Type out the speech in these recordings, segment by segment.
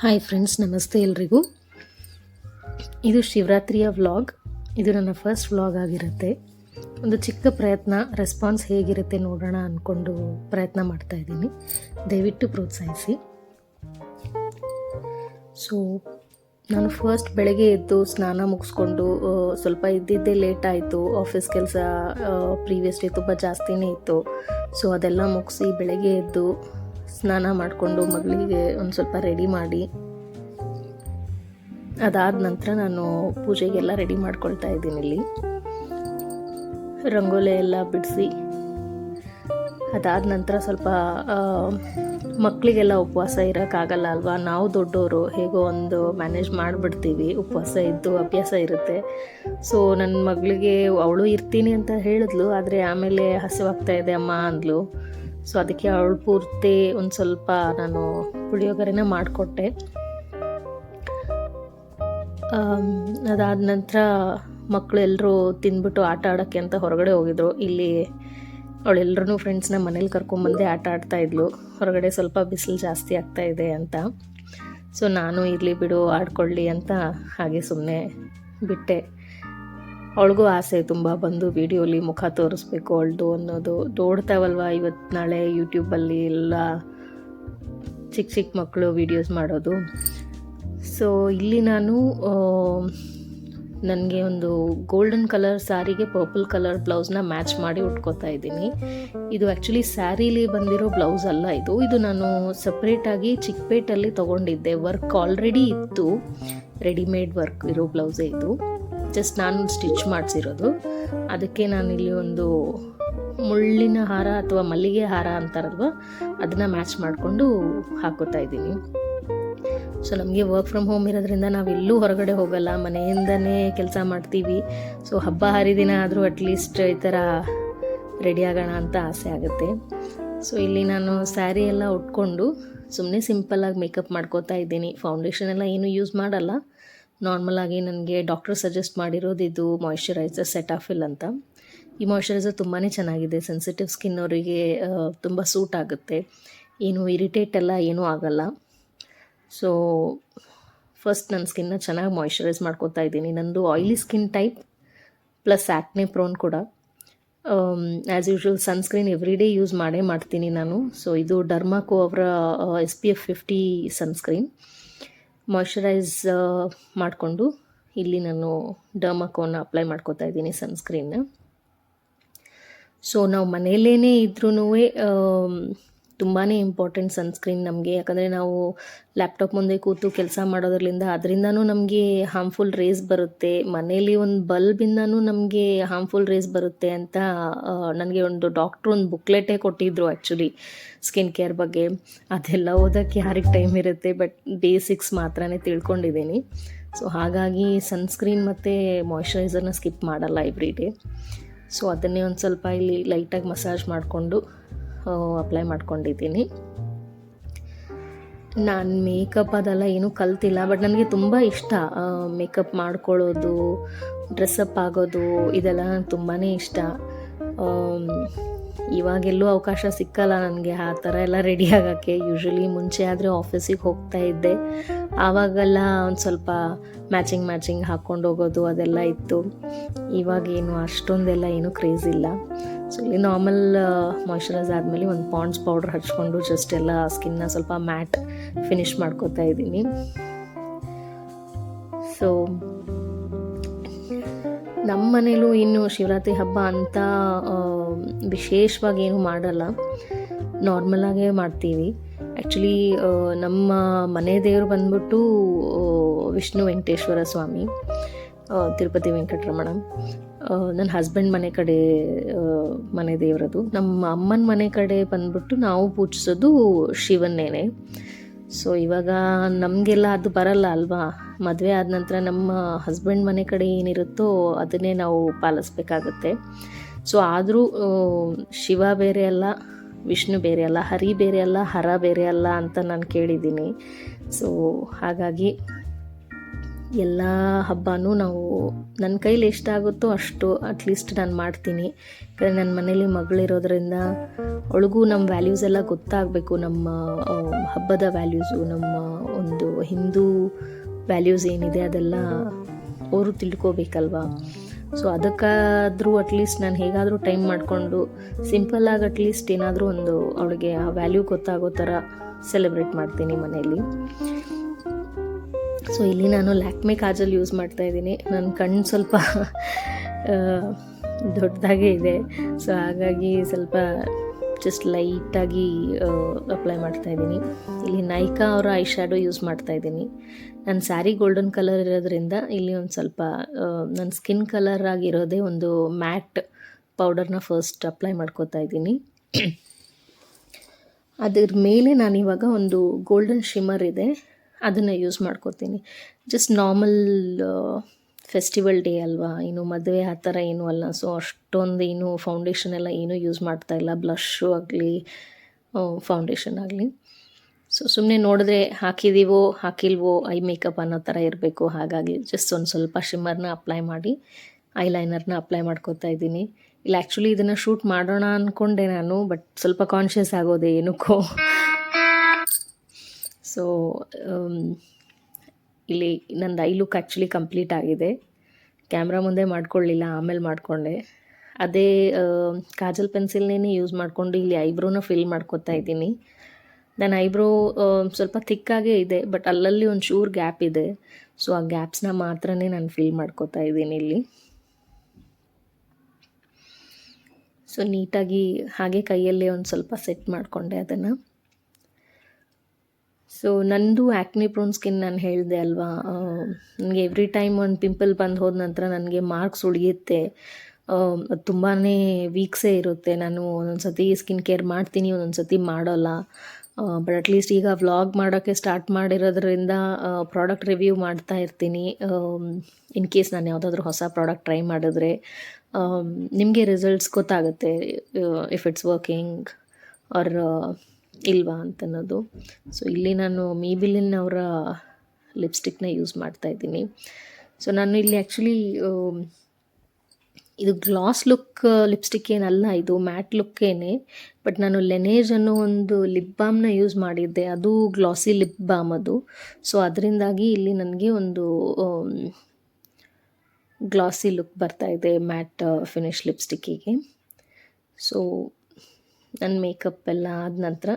Hi friends, ನಮಸ್ತೆ ಎಲ್ರಿಗೂ. ಇದು ಶಿವರಾತ್ರಿಯ ವ್ಲಾಗ್. ಇದು ನನ್ನ ಫಸ್ಟ್ ವ್ಲಾಗ್ ಆಗಿರುತ್ತೆ. ಒಂದು ಚಿಕ್ಕ ಪ್ರಯತ್ನ, ರೆಸ್ಪಾನ್ಸ್ ಹೇಗಿರುತ್ತೆ ನೋಡೋಣ ಅಂದ್ಕೊಂಡು ಪ್ರಯತ್ನ ಮಾಡ್ತಾ ಇದ್ದೀನಿ. ದಯವಿಟ್ಟು ಪ್ರೋತ್ಸಾಹಿಸಿ. ಸೊ ನಾನು ಫಸ್ಟ್ ಬೆಳಗ್ಗೆ ಎದ್ದು ಸ್ನಾನ ಮುಗಿಸ್ಕೊಂಡು ಸ್ವಲ್ಪ ಇದ್ದಿದ್ದೇ ಲೇಟ್ ಆಯಿತು. ಆಫೀಸ್ ಕೆಲಸ ಪ್ರೀವಿಯಸ್ ಡೇ ತುಂಬ ಜಾಸ್ತಿನೇ ಇತ್ತು. ಸೊ ಅದೆಲ್ಲ ಮುಗಿಸಿ ಬೆಳಗ್ಗೆ ಎದ್ದು ಸ್ನಾನ ಮಾಡಿಕೊಂಡು ಮಗಳಿಗೆ ಒಂದು ಸ್ವಲ್ಪ ರೆಡಿ ಮಾಡಿ, ಅದಾದ ನಂತರ ನಾನು ಪೂಜೆಗೆಲ್ಲ ರೆಡಿ ಮಾಡ್ಕೊಳ್ತಾ ಇದ್ದೀನಿ. ಇಲ್ಲಿ ರಂಗೋಲಿ ಎಲ್ಲ ಬಿಡಿಸಿ ಅದಾದ ನಂತರ ಸ್ವಲ್ಪ ಮಕ್ಕಳಿಗೆಲ್ಲ ಉಪವಾಸ ಇರೋಕ್ಕಾಗಲ್ಲ ಅಲ್ವಾ. ನಾವು ದೊಡ್ಡವರು ಹೇಗೋ ಒಂದು ಮ್ಯಾನೇಜ್ ಮಾಡಿಬಿಡ್ತೀವಿ. ಉಪವಾಸ ಇದ್ದು ಅಭ್ಯಾಸ ಇರುತ್ತೆ. ಸೊ ನನ್ನ ಮಗಳಿಗೆ ಅವಳು ಇರ್ತೀನಿ ಅಂತ ಹೇಳಿದ್ಲು, ಆದರೆ ಆಮೇಲೆ ಹಸಿವಾಗ್ತಾ ಇದೆ ಅಮ್ಮ ಅಂದ್ಲು. ಸೊ ಅದಕ್ಕೆ ಅವಳು ಪೂರ್ತಿ ಒಂದು ಸ್ವಲ್ಪ ನಾನು ಪುಳಿಯೋಗರೆನ ಮಾಡಿಕೊಟ್ಟೆ. ಅದಾದ ನಂತರ ಮಕ್ಕಳು ಎಲ್ಲರೂ ತಿಂದ್ಬಿಟ್ಟು ಆಟ ಆಡೋಕ್ಕೆ ಅಂತ ಹೊರಗಡೆ ಹೋಗಿದ್ರು. ಇಲ್ಲಿ ಅವಳೆಲ್ಲರೂ ಫ್ರೆಂಡ್ಸ್ನ ಮನೇಲಿ ಕರ್ಕೊಂಬಂದೆ ಆಟ ಆಡ್ತಾಯಿದ್ಲು. ಹೊರಗಡೆ ಸ್ವಲ್ಪ ಬಿಸಿಲು ಜಾಸ್ತಿ ಆಗ್ತಾ ಇದೆ ಅಂತ. ಸೊ ನಾನು ಇರಲಿ ಬಿಡು ಆಡ್ಕೊಳ್ಳಿ ಅಂತ ಹಾಗೆ ಸುಮ್ಮನೆ ಬಿಟ್ಟೆ. ಅವಳಿಗೂ ಆಸೆ ತುಂಬ ಬಂದು ವಿಡಿಯೋಲಿ ಮುಖ ತೋರಿಸ್ಬೇಕು ಅವಳದು ಅನ್ನೋದು. ನೋಡ್ತಾವಲ್ವ ಇವತ್ತು ನಾಳೆ ಯೂಟ್ಯೂಬಲ್ಲಿ ಎಲ್ಲ ಚಿಕ್ಕ ಚಿಕ್ಕ ಮಕ್ಕಳು ವೀಡಿಯೋಸ್ ಮಾಡೋದು. ಸೊ ಇಲ್ಲಿ ನಾನು ನನಗೆ ಒಂದು ಗೋಲ್ಡನ್ ಕಲರ್ ಸ್ಯಾರಿಗೆ ಪರ್ಪಲ್ ಕಲರ್ ಬ್ಲೌಸ್ನ ಮ್ಯಾಚ್ ಮಾಡಿ ಉಟ್ಕೋತಾ ಇದ್ದೀನಿ. ಇದು ಆ್ಯಕ್ಚುಲಿ ಸ್ಯಾರೀಲಿ ಬಂದಿರೋ ಬ್ಲೌಸ್ ಅಲ್ಲ. ಇದು ನಾನು ಸಪ್ರೇಟಾಗಿ ಚಿಕ್ಕಪೇಟಲ್ಲಿ ತೊಗೊಂಡಿದ್ದೆ. ವರ್ಕ್ ಆಲ್ರೆಡಿ ಇತ್ತು, ರೆಡಿಮೇಡ್ ವರ್ಕ್ ಇರೋ ಬ್ಲೌಸೇ ಇದು. ಜಸ್ಟ್ ನಾನು ಸ್ಟಿಚ್ ಮಾಡಿಸಿರೋದು. ಅದಕ್ಕೆ ನಾನಿಲ್ಲಿ ಒಂದು ಮುಳ್ಳಿನ ಹಾರ ಅಥವಾ ಮಲ್ಲಿಗೆ ಹಾರ ಅಂತಾರಲ್ವ, ಅದನ್ನು ಮ್ಯಾಚ್ ಮಾಡಿಕೊಂಡು ಹಾಕೋತಾ ಇದ್ದೀನಿ. ಸೊ ನಮಗೆ ವರ್ಕ್ ಫ್ರಮ್ ಹೋಮ್ ಇರೋದ್ರಿಂದ ನಾವೆಲ್ಲೂ ಹೊರಗಡೆ ಹೋಗಲ್ಲ, ಮನೆಯಿಂದನೇ ಕೆಲಸ ಮಾಡ್ತೀವಿ. ಸೊ ಹಬ್ಬ ಹರಿದಿನ ಆದರೂ ಅಟ್ಲೀಸ್ಟ್ ಈ ಥರ ರೆಡಿ ಆಗೋಣ ಅಂತ ಆಸೆ ಆಗುತ್ತೆ. ಸೊ ಇಲ್ಲಿ ನಾನು ಸ್ಯಾರಿ ಎಲ್ಲ ಉಟ್ಕೊಂಡು ಸುಮ್ಮನೆ ಸಿಂಪಲ್ಲಾಗಿ ಮೇಕಪ್ ಮಾಡ್ಕೋತಾ ಇದ್ದೀನಿ. ಫೌಂಡೇಶನ್ ಎಲ್ಲ ಏನೂ ಯೂಸ್ ಮಾಡಲ್ಲ. ನಾರ್ಮಲಾಗಿ ನನಗೆ ಡಾಕ್ಟರ್ ಸಜೆಸ್ಟ್ ಮಾಡಿರೋದು ಇದು ಮಾಯ್ಶ್ಚರೈಸರ್ ಸೆಟಾಫಿಲ್ ಅಂತ. ಈ ಮಾಯ್ಶ್ಚರೈಸರ್ ತುಂಬಾ ಚೆನ್ನಾಗಿದೆ. ಸೆನ್ಸಿಟಿವ್ ಸ್ಕಿನ್ ಅವರಿಗೆ ತುಂಬ ಸೂಟ್ ಆಗುತ್ತೆ. ಏನು ಇರಿಟೇಟ್ ಎಲ್ಲ ಏನೂ ಆಗಲ್ಲ. ಸೊ ಫಸ್ಟ್ ನನ್ನ ಸ್ಕಿನ್ನ ಚೆನ್ನಾಗಿ ಮಾಯ್ಶ್ಚರೈಸ್ ಮಾಡ್ಕೋತಾ ಇದ್ದೀನಿ. ನಂದು oily skin type plus acne prone ಕೂಡ. As usual sunscreen every day use ಮಾಡೇ ಮಾಡ್ತೀನಿ ನಾನು. ಸೊ ಇದು ಡರ್ಮಾಕೋ ಅವರ SPF 50 ಸನ್ಸ್ಕ್ರೀನ್. ಮಾಯ್ಶ್ಚರೈಸ್ ಮಾಡಿಕೊಂಡು ಇಲ್ಲಿ ನಾನು ಡರ್ಮಾಕೋನ ಅಪ್ಲೈ ಮಾಡ್ಕೋತಾ ಇದ್ದೀನಿ ಸನ್ಸ್ಕ್ರೀನ್ನ. ಸೊ ನಾವು ಮನೆಯಲ್ಲೇ ಇದ್ರೂ ತುಂಬಾ ಇಂಪಾರ್ಟೆಂಟ್ ಸನ್ಸ್ಕ್ರೀನ್ ನಮಗೆ. ಯಾಕಂದರೆ ನಾವು ಲ್ಯಾಪ್ಟಾಪ್ ಮುಂದೆ ಕೂತು ಕೆಲಸ ಮಾಡೋದ್ರಿಂದ ಅದರಿಂದನೂ ನಮಗೆ ಹಾರ್ಮ್ಫುಲ್ ರೇಸ್ ಬರುತ್ತೆ. ಮನೇಲಿ ಒಂದು ಬಲ್ಬಿಂದನೂ ನಮಗೆ ಹಾರ್ಮ್ಫುಲ್ ರೇಸ್ ಬರುತ್ತೆ ಅಂತ ನನಗೆ ಒಂದು ಡಾಕ್ಟ್ರು ಒಂದು ಬುಕ್ಲೆಟೇ ಕೊಟ್ಟಿದ್ದರು ಆ್ಯಕ್ಚುಲಿ ಸ್ಕಿನ್ ಕೇರ್ ಬಗ್ಗೆ. ಅದೆಲ್ಲ ಓದೋಕ್ಕೆ ಯಾರಿಗೆ ಟೈಮ್ ಇರುತ್ತೆ, ಬಟ್ ಬೇಸಿಕ್ಸ್ ಮಾತ್ರನೇ ತಿಳ್ಕೊಂಡಿದ್ದೀನಿ. ಸೊ ಹಾಗಾಗಿ ಸನ್ಸ್ಕ್ರೀನ್ ಮತ್ತು ಮಾಯ್ಶ್ಚರೈಸರ್ನ ಸ್ಕಿಪ್ ಮಾಡಲ್ಲ ಎವ್ರಿ ಡೇ. ಸೊ ಅದನ್ನೇ ಒಂದು ಸ್ವಲ್ಪ ಇಲ್ಲಿ ಲೈಟಾಗಿ ಮಸಾಜ್ ಮಾಡಿಕೊಂಡು ಅಪ್ಲೈ ಮಾಡ್ಕೊಂಡಿದ್ದೀನಿ. ನಾನು ಮೇಕಪ್ ಅದೆಲ್ಲ ಏನೂ ಕಲ್ತಿಲ್ಲ, ಬಟ್ ನನಗೆ ತುಂಬ ಇಷ್ಟ ಮೇಕಪ್ ಮಾಡ್ಕೊಳ್ಳೋದು, ಡ್ರೆಸ್ಸಪ್ ಆಗೋದು, ಇದೆಲ್ಲ ನನಗೆ ತುಂಬಾ ಇಷ್ಟ. ಇವಾಗೆಲ್ಲೂ ಅವಕಾಶ ಸಿಕ್ಕಲ್ಲ ನನಗೆ ಆ ಥರ ಎಲ್ಲ ರೆಡಿ ಆಗೋಕ್ಕೆ. ಯೂಶ್ವಲಿ ಮುಂಚೆ ಆದರೆ ಆಫೀಸಿಗೆ ಹೋಗ್ತಾ ಇದ್ದೆ, ಆವಾಗೆಲ್ಲ ಒಂದು ಸ್ವಲ್ಪ ಮ್ಯಾಚಿಂಗ್ ಹಾಕ್ಕೊಂಡು ಹೋಗೋದು ಅದೆಲ್ಲ ಇತ್ತು. ಇವಾಗೇನು ಅಷ್ಟೊಂದೆಲ್ಲ ಏನೂ ಕ್ರೇಜ್ ಇಲ್ಲ. ಸೊ ಇಲ್ಲಿ ನಾರ್ಮಲ್ ಮಾಯ್ಶ್ಚರೈಸ್ ಆದಮೇಲೆ ಒಂದು ಪಾಂಡ್ಸ್ ಪೌಡ್ರ್ ಹಚ್ಕೊಂಡು ಜಸ್ಟ್ ಎಲ್ಲ ಸ್ಕಿನ್ನ ಸ್ವಲ್ಪ ಮ್ಯಾಟ್ ಫಿನಿಷ್ ಮಾಡ್ಕೋತಾ ಇದ್ದೀನಿ. ಸೊ ನಮ್ಮ ಮನೇಲೂ ಇನ್ನು ಶಿವರಾತ್ರಿ ಹಬ್ಬ ಅಂತ ವಿಶೇಷವಾಗಿ ಏನೂ ಮಾಡಲ್ಲ, ನಾರ್ಮಲಾಗೇ ಮಾಡ್ತೀವಿ. ಆ್ಯಕ್ಚುಲಿ ನಮ್ಮ ಮನೆ ದೇವರು ಬಂದ್ಬಿಟ್ಟು ವಿಷ್ಣು ವೆಂಕಟೇಶ್ವರ ಸ್ವಾಮಿ, ತಿರುಪತಿ ವೆಂಕಟರಮಣ. ನನ್ನ ಹಸ್ಬೆಂಡ್ ಮನೆ ಕಡೆ ಮನೆ ದೇವರದು. ನಮ್ಮ ಅಮ್ಮನ ಮನೆ ಕಡೆ ಬಂದ್ಬಿಟ್ಟು ನಾವು ಪೂಜಿಸೋದು ಶಿವನ್ನೇನೆ. ಸೊ ಇವಾಗ ನಮಗೆಲ್ಲ ಅದು ಬರಲ್ಲ ಅಲ್ವಾ. ಮದುವೆ ಆದ ನಂತರ ನಮ್ಮ ಹಸ್ಬೆಂಡ್ ಮನೆ ಕಡೆ ಏನಿರುತ್ತೋ ಅದನ್ನೇ ನಾವು ಪಾಲಿಸ್ಬೇಕಾಗತ್ತೆ. ಸೊ ಆದರೂ ಶಿವ ಬೇರೆ ಅಲ್ಲ, ವಿಷ್ಣು ಬೇರೆ ಅಲ್ಲ, ಹರಿ ಬೇರೆ ಅಲ್ಲ, ಹರ ಬೇರೆ ಅಲ್ಲ ಅಂತ ನಾನು ಕೇಳಿದ್ದೀನಿ. ಸೊ ಹಾಗಾಗಿ ಎಲ್ಲ ಹಬ್ಬನೂ ನಾವು ನನ್ನ ಕೈಲಿ ಎಷ್ಟಾಗುತ್ತೋ ಅಷ್ಟು ಅಟ್ಲೀಸ್ಟ್ ನಾನು ಮಾಡ್ತೀನಿ. ಯಾಕಂದರೆ ನನ್ನ ಮನೇಲಿ ಮಗಳಿರೋದ್ರಿಂದ ಅವಳಿಗೂ ನಮ್ಮ ವ್ಯಾಲ್ಯೂಸ್ ಎಲ್ಲ ಗೊತ್ತಾಗಬೇಕು. ನಮ್ಮ ಹಬ್ಬದ ವ್ಯಾಲ್ಯೂಸು, ನಮ್ಮ ಒಂದು ಹಿಂದೂ ವ್ಯಾಲ್ಯೂಸ್ ಏನಿದೆ ಅದೆಲ್ಲ ಅವರು ತಿಳ್ಕೊಬೇಕಲ್ವಾ. ಸೊ ಅದಕ್ಕಾದರೂ ಅಟ್ಲೀಸ್ಟ್ ನಾನು ಹೇಗಾದರೂ ಟೈಮ್ ಮಾಡಿಕೊಂಡು ಸಿಂಪಲ್ಲಾಗಿ ಅಟ್ಲೀಸ್ಟ್ ಏನಾದರೂ ಒಂದು ಅವಳಿಗೆ ಆ ವ್ಯಾಲ್ಯೂ ಗೊತ್ತಾಗೋ ಥರ ಸೆಲೆಬ್ರೇಟ್ ಮಾಡ್ತೀನಿ ಮನೆಯಲ್ಲಿ. ಸೊ ಇಲ್ಲಿ ನಾನು ಲ್ಯಾಕ್ಮೆ ಕಾಜಲ್ ಯೂಸ್ ಮಾಡ್ತಾಯಿದ್ದೀನಿ. ನನ್ನ ಕಣ್ಣು ಸ್ವಲ್ಪ ದೊಡ್ಡದಾಗೇ ಇದೆ, ಸೊ ಹಾಗಾಗಿ ಸ್ವಲ್ಪ ಜಸ್ಟ್ ಲೈಟಾಗಿ ಅಪ್ಲೈ ಮಾಡ್ತಾಯಿದ್ದೀನಿ. ಇಲ್ಲಿ ನೈಕಾ ಅವರ ಐ ಶ್ಯಾಡೋ ಯೂಸ್ ಮಾಡ್ತಾಯಿದ್ದೀನಿ. ನನ್ನ ಸ್ಯಾರಿ ಗೋಲ್ಡನ್ ಕಲರ್ ಇರೋದ್ರಿಂದ ಇಲ್ಲಿ ಒಂದು ಸ್ವಲ್ಪ ನನ್ನ ಸ್ಕಿನ್ ಕಲರ್ ಆಗಿರೋದೇ ಒಂದು ಮ್ಯಾಟ್ ಪೌಡರ್ನ ಫಸ್ಟ್ ಅಪ್ಲೈ ಮಾಡ್ಕೋತಾ ಇದ್ದೀನಿ. ಅದ್ರ ಮೇಲೆ ನಾನಿವಾಗ ಒಂದು ಗೋಲ್ಡನ್ ಶಿಮ್ಮರ್ ಇದೆ, ಅದನ್ನು ಯೂಸ್ ಮಾಡ್ಕೋತೀನಿ. ಜಸ್ಟ್ ನಾರ್ಮಲ್ ಫೆಸ್ಟಿವಲ್ ಡೇ ಅಲ್ವಾ, ಏನು ಮದುವೆ ಆ ಥರ ಏನೂ ಅಲ್ಲ. ಸೊ ಅಷ್ಟೊಂದು ಏನು ಫೌಂಡೇಶನ್ ಎಲ್ಲ ಏನೂ ಯೂಸ್ ಮಾಡ್ತಾಯಿಲ್ಲ, ಬ್ಲಷ್ಷು ಆಗಲಿ ಫೌಂಡೇಶನ್ ಆಗಲಿ. ಸೊ ಸುಮ್ಮನೆ ನೋಡಿದ್ರೆ ಹಾಕಿದ್ದೀವೋ ಹಾಕಿಲ್ವೋ ಐ ಮೇಕಪ್ ಅನ್ನೋ ಥರ ಇರಬೇಕು. ಹಾಗಾಗಿ ಜಸ್ಟ್ ಒಂದು ಸ್ವಲ್ಪ ಶಿಮ್ಮರ್ನ ಅಪ್ಲೈ ಮಾಡಿ ಐಲೈನರ್ನ ಅಪ್ಲೈ ಮಾಡ್ಕೋತಾ ಇದ್ದೀನಿ. ಇಲ್ಲ ಆ್ಯಕ್ಚುಲಿ ಇದನ್ನು ಶೂಟ್ ಮಾಡೋಣ ಅಂದ್ಕೊಂಡೆ ನಾನು, ಬಟ್ ಸ್ವಲ್ಪ ಕಾನ್ಷಿಯಸ್ ಆಗೋದೆ ಏನಕ್ಕೋ. ಸೊ ಇಲ್ಲಿ ನಂದು ಐ ಲುಕ್ ಆ್ಯಕ್ಚುಲಿ ಕಂಪ್ಲೀಟ್ ಆಗಿದೆ. ಕ್ಯಾಮ್ರಾ ಮುಂದೆ ಮಾಡ್ಕೊಳ್ಳಿಲ್ಲ, ಆಮೇಲೆ ಮಾಡಿಕೊಂಡೆ. ಅದೇ ಕಾಜಲ್ ಪೆನ್ಸಿಲ್ನೇ ಯೂಸ್ ಮಾಡಿಕೊಂಡು ಇಲ್ಲಿ ಐಬ್ರೋನ ಫಿಲ್ ಮಾಡ್ಕೋತಾ ಇದ್ದೀನಿ. ನನ್ನ ಐಬ್ರೋ ಸ್ವಲ್ಪ ಥಿಕ್ಕಾಗೇ ಇದೆ, ಬಟ್ ಅಲ್ಲಲ್ಲಿ ಒಂದು ಚೂರು ಗ್ಯಾಪ್ ಇದೆ. ಸೊ ಆ ಗ್ಯಾಪ್ಸ್ನ ಮಾತ್ರನೇ ನಾನು ಫಿಲ್ ಮಾಡ್ಕೋತಾ ಇದ್ದೀನಿ ಇಲ್ಲಿ. ಸೊ ನೀಟಾಗಿ ಹಾಗೆ ಕೈಯಲ್ಲೇ ಒಂದು ಸ್ವಲ್ಪ ಸೆಟ್ ಮಾಡಿಕೊಂಡೆ ಅದನ್ನು. ಸೊ ನಂದು ಆ್ಯಕ್ನಿ ಪ್ರೋನ್ ಸ್ಕಿನ್ ನಾನು ಹೇಳಿದೆ ಅಲ್ವಾ, ನನಗೆ ಎವ್ರಿ ಟೈಮ್ ಒಂದು ಪಿಂಪಲ್ ಬಂದು ಹೋದ ನಂತರ ನನಗೆ ಮಾರ್ಕ್ಸ್ ಉಳಿಯುತ್ತೆ, ತುಂಬಾ ವೀಕ್ಸೇ ಇರುತ್ತೆ. ನಾನು ಒಂದೊಂದು ಸತಿ ಸ್ಕಿನ್ ಕೇರ್ ಮಾಡ್ತೀನಿ, ಒಂದೊಂದು ಸತಿ ಮಾಡೋಲ್ಲ. ಬಟ್ ಅಟ್ಲೀಸ್ಟ್ ಈಗ ವ್ಲಾಗ್ ಮಾಡೋಕ್ಕೆ ಸ್ಟಾರ್ಟ್ ಮಾಡಿರೋದ್ರಿಂದ ಪ್ರಾಡಕ್ಟ್ ರಿವ್ಯೂ ಮಾಡ್ತಾ ಇರ್ತೀನಿ. ಇನ್ ಕೇಸ್ ನಾನು ಯಾವುದಾದ್ರೂ ಹೊಸ ಪ್ರಾಡಕ್ಟ್ ಟ್ರೈ ಮಾಡಿದ್ರೆ ನಿಮಗೆ ರಿಸಲ್ಟ್ಸ್ ಗೊತ್ತಾಗುತ್ತೆ, ಇಫ್ ಇಟ್ಸ್ ವರ್ಕಿಂಗ್ ಆರ್ ಇಲ್ವಾ ಅಂತನ್ನೋದು. ಸೊ ಇಲ್ಲಿ ನಾನು ಮೇಬಿಲಿನ್ ಅವರ ಲಿಪ್ಸ್ಟಿಕ್ನ ಯೂಸ್ ಮಾಡ್ತಾಯಿದ್ದೀನಿ. ಸೊ ನಾನು ಇಲ್ಲಿ ಆ್ಯಕ್ಚುಲಿ ಇದು ಗ್ಲಾಸ್ ಲುಕ್ ಲಿಪ್ಸ್ಟಿಕ್ ಏನಲ್ಲ, ಇದು ಮ್ಯಾಟ್ ಲುಕ್ಕೇನೆ. ಬಟ್ ನಾನು ಲೆನೇಜ್ ಅನ್ನೋ ಒಂದು ಲಿಪ್ ಬಾಮ್ನ ಯೂಸ್ ಮಾಡಿದ್ದೆ, ಅದು ಗ್ಲಾಸಿ ಲಿಪ್ ಬಾಮ್ ಅದು. ಸೊ ಅದರಿಂದಾಗಿ ಇಲ್ಲಿ ನನಗೆ ಒಂದು ಗ್ಲಾಸಿ ಲುಕ್ ಬರ್ತಾಯಿದೆ ಮ್ಯಾಟ್ ಫಿನಿಶ್ ಲಿಪ್ಸ್ಟಿಕ್ಕಿಗೆ. ಸೊ ನನ್ನ ಮೇಕಪ್ ಎಲ್ಲ ಆದ ನಂತರ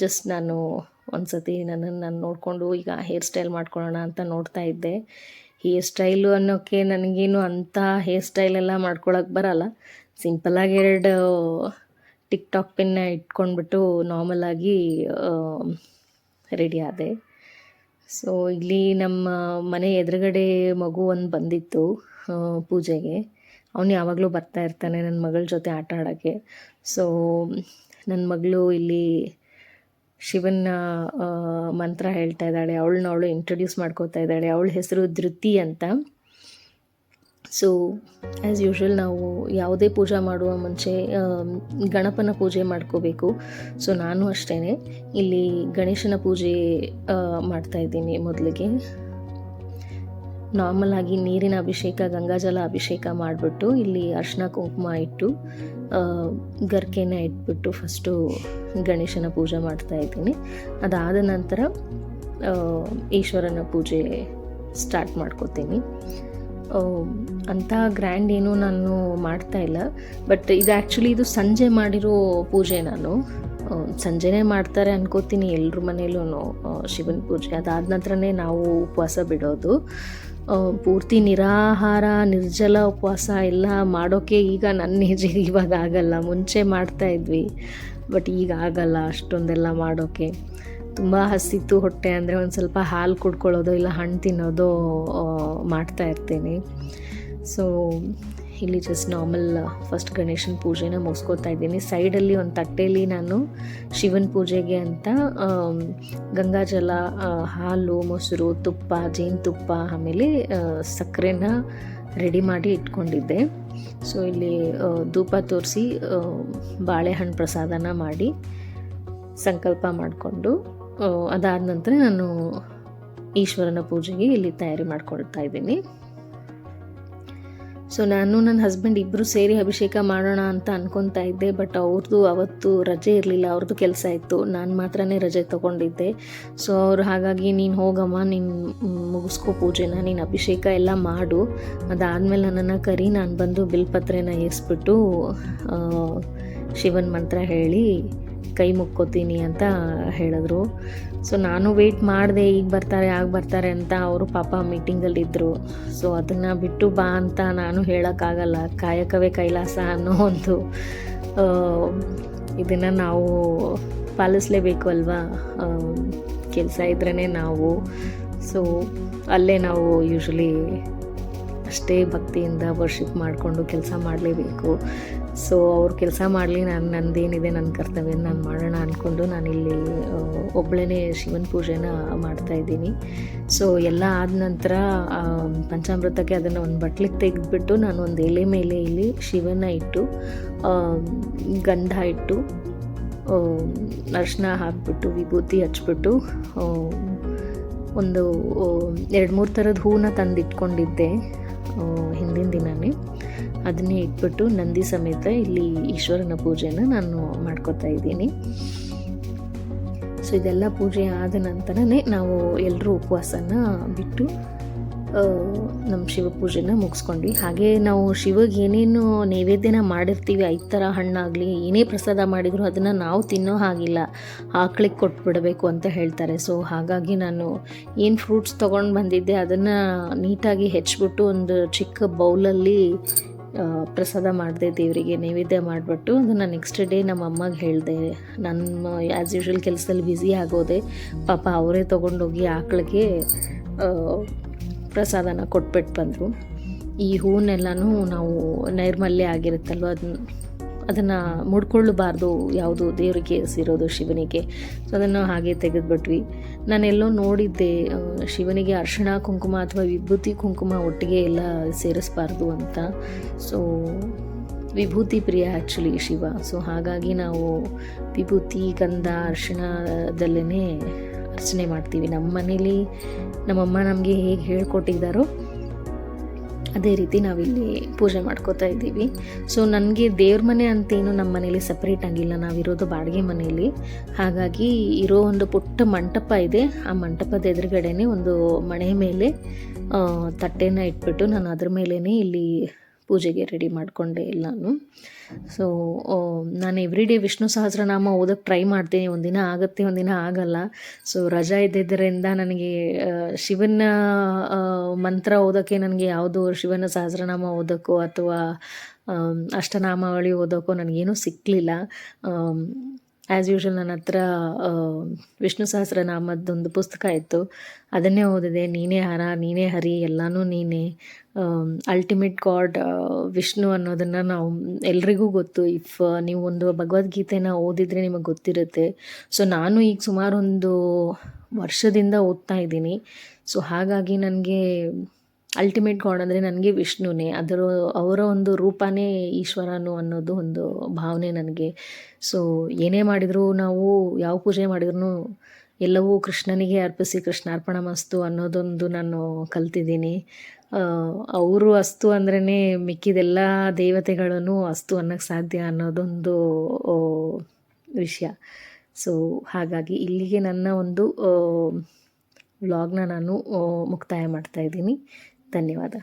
ಜಸ್ಟ್ ನಾನು ಒಂದು ಸತಿ ನಾನು ನೋಡಿಕೊಂಡು ಈಗ ಹೇರ್ ಸ್ಟೈಲ್ ಮಾಡ್ಕೊಳ್ಳೋಣ ಅಂತ ನೋಡ್ತಾ ಇದ್ದೆ. ಹೇರ್ ಸ್ಟೈಲು ಅನ್ನೋಕ್ಕೆ ನನಗೇನು ಅಂಥ ಹೇರ್ ಸ್ಟೈಲೆಲ್ಲ ಮಾಡ್ಕೊಳಕ್ಕೆ ಬರಲ್ಲ. ಸಿಂಪಲ್ಲಾಗಿ 2 ಟಿಕ್ಟಾಕ್ ಪಿನ್ನ ಇಟ್ಕೊಂಡ್ಬಿಟ್ಟು ನಾರ್ಮಲಾಗಿ ರೆಡಿ ಆದೆ. ಸೊ ಇಲ್ಲಿ ನಮ್ಮ ಮನೆ ಎದುರುಗಡೆ ಮಗು ಒಂದು ಬಂದಿತ್ತು ಪೂಜೆಗೆ. ಅವನು ಯಾವಾಗಲೂ ಬರ್ತಾ ಇರ್ತಾನೆ ನನ್ನ ಮಗಳ ಜೊತೆ ಆಟ ಆಡೋಕ್ಕೆ. ಸೊ ನನ್ನ ಮಗಳು ಇಲ್ಲಿ ಶಿವನ ಮಂತ್ರ ಹೇಳ್ತಾ ಇದ್ದಾಳೆ, ಅವಳು ಇಂಟ್ರೊಡ್ಯೂಸ್ ಮಾಡ್ಕೋತಾ ಇದ್ದಾಳೆ. ಅವಳ ಹೆಸರು ಧೃತಿ ಅಂತ. ಸೊ ಆ್ಯಸ್ ಯೂಶ್ವಲ್ ನಾವು ಯಾವುದೇ ಪೂಜೆ ಮಾಡುವ ಮುಂಚೆ ಗಣಪನ ಪೂಜೆ ಮಾಡ್ಕೋಬೇಕು. ಸೊ ನಾನು ಅಷ್ಟೇ ಇಲ್ಲಿ ಗಣೇಶನ ಪೂಜೆ ಮಾಡ್ತಾಯಿದ್ದೀನಿ. ಮೊದಲಿಗೆ ನಾರ್ಮಲಾಗಿ ನೀರಿನ ಅಭಿಷೇಕ, ಗಂಗಾಜಲ ಅಭಿಷೇಕ ಮಾಡಿಬಿಟ್ಟು ಇಲ್ಲಿ ಅರಿಶಿನ ಕುಂಕುಮ ಇಟ್ಟು ಗರ್ಕೆನ ಇಟ್ಬಿಟ್ಟು ಫಸ್ಟು ಗಣೇಶನ ಪೂಜೆ ಮಾಡ್ತಾಯಿದ್ದೀನಿ. ಅದಾದ ನಂತರ ಈಶ್ವರನ ಪೂಜೆ ಸ್ಟಾರ್ಟ್ ಮಾಡ್ಕೋತೀನಿ. ಅಂಥ ಗ್ರ್ಯಾಂಡ್ ಏನೂ ನಾನು ಮಾಡ್ತಾಯಿಲ್ಲ. ಬಟ್ ಇದು ಆ್ಯಕ್ಚುಲಿ ಇದು ಸಂಜೆ ಮಾಡಿರೋ ಪೂಜೆ. ನಾನು ಸಂಜೆನೇ ಮಾಡ್ತಾರೆ ಅನ್ಕೋತೀನಿ ಎಲ್ಲರ ಮನೇಲೂ ಶಿವನ ಪೂಜೆ. ಅದಾದ ನಂತರನೇ ನಾವು ಉಪವಾಸ ಬಿಡೋದು. ಪೂರ್ತಿ ನಿರಾಹಾರ ನಿರ್ಜಲ ಉಪವಾಸ ಎಲ್ಲ ಮಾಡೋಕ್ಕೆ ಈಗ ನನ್ನ ಏಜಿಗೆ ಇವಾಗ ಆಗಲ್ಲ. ಮುಂಚೆ ಮಾಡ್ತಾಯಿದ್ವಿ, ಬಟ್ ಈಗ ಆಗಲ್ಲ ಅಷ್ಟೊಂದೆಲ್ಲ ಮಾಡೋಕ್ಕೆ. ತುಂಬ ಹಸಿತು ಹೊಟ್ಟೆ ಅಂದರೆ ಒಂದು ಸ್ವಲ್ಪ ಹಾಲು ಕುಡ್ಕೊಳ್ಳೋದು ಇಲ್ಲ ಹಣ್ಣು ತಿನ್ನೋದು ಮಾಡ್ತಾಯಿರ್ತೀನಿ. ಸೊ ಇಲ್ಲಿ ಜಸ್ಟ್ ನಾರ್ಮಲ್ ಫಸ್ಟ್ ಗಣೇಶನ ಪೂಜೆನ ಮುಗಿಸ್ಕೋತಾ ಇದ್ದೀನಿ. ಸೈಡಲ್ಲಿ ಒಂದು ತಟ್ಟೆಯಲ್ಲಿ ನಾನು ಶಿವನ ಪೂಜೆಗೆ ಅಂತ ಗಂಗಾಜಲ, ಹಾಲು, ಮೊಸರು, ತುಪ್ಪ, ಜೇನುತುಪ್ಪ, ಆಮೇಲೆ ಸಕ್ಕರೆನ ರೆಡಿ ಮಾಡಿ ಇಟ್ಕೊಂಡಿದ್ದೆ. ಸೊ ಇಲ್ಲಿ ಧೂಪ ತೋರಿಸಿ ಬಾಳೆಹಣ್ಣು ಪ್ರಸಾದನ ಮಾಡಿ ಸಂಕಲ್ಪ ಮಾಡಿಕೊಂಡು ಅದಾದ ನಂತರ ನಾನು ಈಶ್ವರನ ಪೂಜೆಗೆ ಇಲ್ಲಿ ತಯಾರಿ ಮಾಡ್ಕೊಳ್ತಾ ಇದ್ದೀನಿ. ಸೊ ನಾನು ನನ್ನ ಹಸ್ಬೆಂಡ್ ಇಬ್ಬರು ಸೇರಿ ಅಭಿಷೇಕ ಮಾಡೋಣ ಅಂತ ಅನ್ಕೊತಾ ಇದ್ದೆ. ಬಟ್ ಅವ್ರದ್ದು ಅವತ್ತು ರಜೆ ಇರಲಿಲ್ಲ, ಅವ್ರದ್ದು ಕೆಲಸ ಇತ್ತು, ನಾನು ಮಾತ್ರನೇ ರಜೆ ತೊಗೊಂಡಿದ್ದೆ. ಸೊ ಅವ್ರು ಹಾಗಾಗಿ ನೀನು ಹೋಗಮ್ಮ, ನೀನು ಮುಗಿಸ್ಕೋ ಪೂಜೆನ, ನೀನು ಅಭಿಷೇಕ ಎಲ್ಲ ಮಾಡು, ಅದಾದಮೇಲೆ ನನ್ನನ್ನು ಕರಿ, ನಾನು ಬಂದು ಬಿಲ್ಪತ್ರೆನ ಏರಿಸ್ಬಿಟ್ಟು ಶಿವನ ಮಂತ್ರ ಹೇಳಿ ಕೈ ಮುಕ್ಕೋತೀನಿ ಅಂತ ಹೇಳಿದ್ರು. ಸೊ ನಾನು ವೆಯ್ಟ್ ಮಾಡಿದೆ, ಈಗ ಬರ್ತಾರೆ ಆಗ ಬರ್ತಾರೆ ಅಂತ. ಅವರು ಪಾಪ ಮೀಟಿಂಗಲ್ಲಿದ್ದರು. ಸೊ ಅದನ್ನು ಬಿಟ್ಟು ಬಾ ಅಂತ ನಾನು ಹೇಳೋಕ್ಕಾಗಲ್ಲ. ಕಾಯಕವೇ ಕೈಲಾಸ ಅನ್ನೋ ಒಂದು ಇದನ್ನು ನಾವು ಪಾಲಿಸಲೇಬೇಕು ಅಲ್ವಾ. ಕೆಲಸ ಇದ್ರೇ ನಾವು. ಸೊ ಅಲ್ಲೇ ನಾವು ಯೂಶ್ವಲಿ ಅಷ್ಟೇ ಭಕ್ತಿಯಿಂದ ವರ್ಷಿಪ್ ಮಾಡಿಕೊಂಡು ಕೆಲಸ ಮಾಡಲೇಬೇಕು. ಸೊ ಅವ್ರು ಕೆಲಸ ಮಾಡಲಿ, ನಂದೇನಿದೆ ನನ್ನ ಕರ್ತವ್ಯ ನಾನು ಮಾಡೋಣ ಅಂದ್ಕೊಂಡು ನಾನಿಲ್ಲಿ ಒಬ್ಬಳೇ ಶಿವನ ಪೂಜೆನ ಮಾಡ್ತಾಯಿದ್ದೀನಿ. ಸೊ ಎಲ್ಲ ಆದ ನಂತರ ಪಂಚಾಮೃತಕ್ಕೆ ಅದನ್ನು ಒಂದು ಬಟ್ಲಿಗೆ ತೆಗೆದುಬಿಟ್ಟು ನಾನು ಒಂದು ಎಲೆ ಮೇಲೆ ಇಲ್ಲಿ ಶಿವನ ಇಟ್ಟು ಗಂಧ ಇಟ್ಟು ಅರಿಶಿನ ಹಾಕಿಬಿಟ್ಟು ವಿಭೂತಿ ಹಚ್ಬಿಟ್ಟು ಒಂದು 2-3 ಥರದ ಹೂವನ್ನ ತಂದಿಟ್ಕೊಂಡಿದ್ದೆ ಹಿಂದಿನ ದಿನವೇ. ಅದನ್ನೇ ಇಟ್ಬಿಟ್ಟು ನಂದಿ ಸಮೇತ ಇಲ್ಲಿ ಈಶ್ವರನ ಪೂಜೆನ ನಾನು ಮಾಡ್ಕೊತಾ ಇದ್ದೀನಿ. ಸೊ ಇದೆಲ್ಲ ಪೂಜೆ ಆದ ನಂತರನೇ ನಾವು ಎಲ್ಲರೂ ಉಪವಾಸನ ಬಿಟ್ಟು ನಮ್ಮ ಶಿವ ಪೂಜೆನ ಮುಗಿಸ್ಕೊಂಡ್ವಿ. ಹಾಗೆ ನಾವು ಶಿವಗೆ ಏನೇನು ನೈವೇದ್ಯನ ಮಾಡಿರ್ತೀವಿ, 5 ಥರ ಹಣ್ಣಾಗಲಿ ಏನೇ ಪ್ರಸಾದ ಮಾಡಿದ್ರು ಅದನ್ನು ನಾವು ತಿನ್ನೋ ಹಾಗಿಲ್ಲ, ಆಕಳಿಗೆ ಕೊಟ್ಬಿಡಬೇಕು ಅಂತ ಹೇಳ್ತಾರೆ. ಸೊ ಹಾಗಾಗಿ ನಾನು ಏನು ಫ್ರೂಟ್ಸ್ ತೊಗೊಂಡು ಬಂದಿದ್ದೆ ಅದನ್ನು ನೀಟಾಗಿ ಹೆಚ್ಚಿಬಿಟ್ಟು ಒಂದು ಚಿಕ್ಕ ಬೌಲಲ್ಲಿ ಪ್ರಸಾದ ಮಾಡಿದೆ, ದೇವರಿಗೆ ನೈವೇದ್ಯ ಮಾಡಿಬಿಟ್ಟು ಅದನ್ನು ನೆಕ್ಸ್ಟ್ ಡೇ ನಮ್ಮ ಅಮ್ಮಗೆ ಹೇಳಿದೆ. ನನ್ನ ಆ್ಯಸ್ ಯೂಶ್ವಲ್ ಕೆಲಸದಲ್ಲಿ ಬ್ಯುಸಿ ಆಗೋದೆ, ಪಾಪ ಅವರೇ ತೊಗೊಂಡೋಗಿ ಆಕಳಿಗೆ ಪ್ರಸಾದನ ಕೊಟ್ಬಿಟ್ಟು ಬಂದರು. ಈ ಹೂವನ್ನೆಲ್ಲನೂ ನಾವು ನೈರ್ಮಲ್ಯ ಆಗಿರುತ್ತಲ್ವ, ಅದನ್ನು ಮುಡ್ಕೊಳ್ಳಬಾರ್ದು, ಯಾವುದು ದೇವರಿಗೆ ಸೇರೋದು ಶಿವನಿಗೆ. ಸೊ ಅದನ್ನು ಹಾಗೆ ತೆಗೆದುಬಿಟ್ವಿ. ನಾನೆಲ್ಲೋ ನೋಡಿದ್ದೆ ಶಿವನಿಗೆ ಅರಿಶಿಣ ಕುಂಕುಮ ಅಥವಾ ವಿಭೂತಿ ಕುಂಕುಮ ಒಟ್ಟಿಗೆ ಎಲ್ಲ ಸೇರಿಸ್ಬಾರ್ದು ಅಂತ. ಸೊ ವಿಭೂತಿ ಪ್ರಿಯ ಆ್ಯಕ್ಚುಲಿ ಶಿವ. ಸೊ ಹಾಗಾಗಿ ನಾವು ವಿಭೂತಿ ಗಂಧ ಅರಿಶಿಣದಲ್ಲೇ ಅರ್ಚನೆ ಮಾಡ್ತೀವಿ. ನಮ್ಮ ಮನೇಲಿ ನಮ್ಮಮ್ಮ ನಮಗೆ ಹೇಗೆ ಹೇಳ್ಕೊಟ್ಟಿದ್ದಾರೋ ಅದೇ ರೀತಿ ನಾವಿಲ್ಲಿ ಪೂಜೆ ಮಾಡ್ಕೋತಾ ಇದ್ದೀವಿ. ಸೊ ನನಗೆ ದೇವ್ರ ಮನೆ ಅಂತೇನು ನಮ್ಮ ಮನೇಲಿ ಸಪ್ರೇಟ್ ಆಗಿಲ್ಲ, ನಾವಿರೋದು ಬಾಡಿಗೆ ಮನೆಯಲ್ಲಿ. ಹಾಗಾಗಿ ಇರೋ ಒಂದು ಪುಟ್ಟ ಮಂಟಪ ಇದೆ, ಆ ಮಂಟಪದ ಎದುರುಗಡೆನೇ ಒಂದು ಮಣೆ ಮೇಲೆ ತಟ್ಟೆನ ಇಟ್ಬಿಟ್ಟು ನಾನು ಅದ್ರ ಮೇಲೇ ಇಲ್ಲಿ ಪೂಜೆಗೆ ರೆಡಿ ಮಾಡಿಕೊಂಡೆ ಎಲ್ಲನೂ. ಸೊ ನಾನು ಎವ್ರಿಡೇ ವಿಷ್ಣು ಸಹಸ್ರನಾಮ ಓದೋಕ್ಕೆ ಟ್ರೈ ಮಾಡ್ತೀನಿ. ಒಂದಿನ ಆಗುತ್ತೆ, ಒಂದಿನ ಆಗಲ್ಲ. ಸೊ ರಜಾ ಇದ್ದಿದ್ದರಿಂದ ನನಗೆ ಶಿವನ ಮಂತ್ರ ಓದೋಕ್ಕೆ ನನಗೆ ಯಾವುದು ಶಿವನ ಸಹಸ್ರನಾಮ ಓದೋಕ್ಕೋ ಅಥವಾ ಅಷ್ಟನಾಮಾವಳಿ ಓದೋಕ್ಕೋ ನನಗೇನೂ ಸಿಕ್ಕಲಿಲ್ಲ. ಆ್ಯಸ್ ಯೂಶ್ವಲ್ ನನ್ನ ಹತ್ರ ವಿಷ್ಣು ಸಹಸ್ರನಾಮದ್ದೊಂದು ಪುಸ್ತಕ ಇತ್ತು, ಅದನ್ನೇ ಓದಿದೆ. ನೀನೇ ಹರ, ನೀನೇ ಹರಿ, ಎಲ್ಲನೂ ನೀನೇ. ಅಲ್ಟಿಮೇಟ್ ಗಾಡ್ ವಿಷ್ಣು ಅನ್ನೋದನ್ನು ನಾವು ಎಲ್ರಿಗೂ ಗೊತ್ತು. ಇಫ್ ನೀವು ಒಂದು ಭಗವದ್ಗೀತೆನ ಓದಿದರೆ ನಿಮಗೆ ಗೊತ್ತಿರುತ್ತೆ. ಸೊ ನಾನು ಈಗ ಸುಮಾರು ಒಂದು ವರ್ಷದಿಂದ ಓದ್ತಾ ಇದ್ದೀನಿ. ಸೊ ಹಾಗಾಗಿ ನನಗೆ ಅಲ್ಟಿಮೇಟ್ ಗಾಡ್ ಅಂದರೆ ನನಗೆ ವಿಷ್ಣುನೇ, ಅವರ ಒಂದು ರೂಪನೇ ಈಶ್ವರನು ಅನ್ನೋದು ಒಂದು ಭಾವನೆ ನನಗೆ. ಸೊ ಏನೇ ಮಾಡಿದರೂ ನಾವು ಯಾವ ಪೂಜೆ ಮಾಡಿದ್ರೂ ಎಲ್ಲವೂ ಕೃಷ್ಣನಿಗೆ ಅರ್ಪಿಸಿ ಕೃಷ್ಣಾರ್ಪಣ ಮಸ್ತು ಅನ್ನೋದೊಂದು ನಾನು ಕಲ್ತಿದ್ದೀನಿ. ಅವರು ಅಸ್ತು ಅಂದ್ರೇ ಮಿಕ್ಕಿದೆಲ್ಲ ದೇವತೆಗಳನ್ನು ಅಸ್ತು ಅನ್ನೋಕ್ಕೆ ಸಾಧ್ಯ ಅನ್ನೋದೊಂದು ವಿಷಯ. ಸೊ ಹಾಗಾಗಿ ಇಲ್ಲಿಗೆ ನನ್ನ ಒಂದು ವ್ಲಾಗ್ನ ನಾನು ಮುಕ್ತಾಯ ಮಾಡ್ತಾಯಿದ್ದೀನಿ. ಧನ್ಯವಾದ.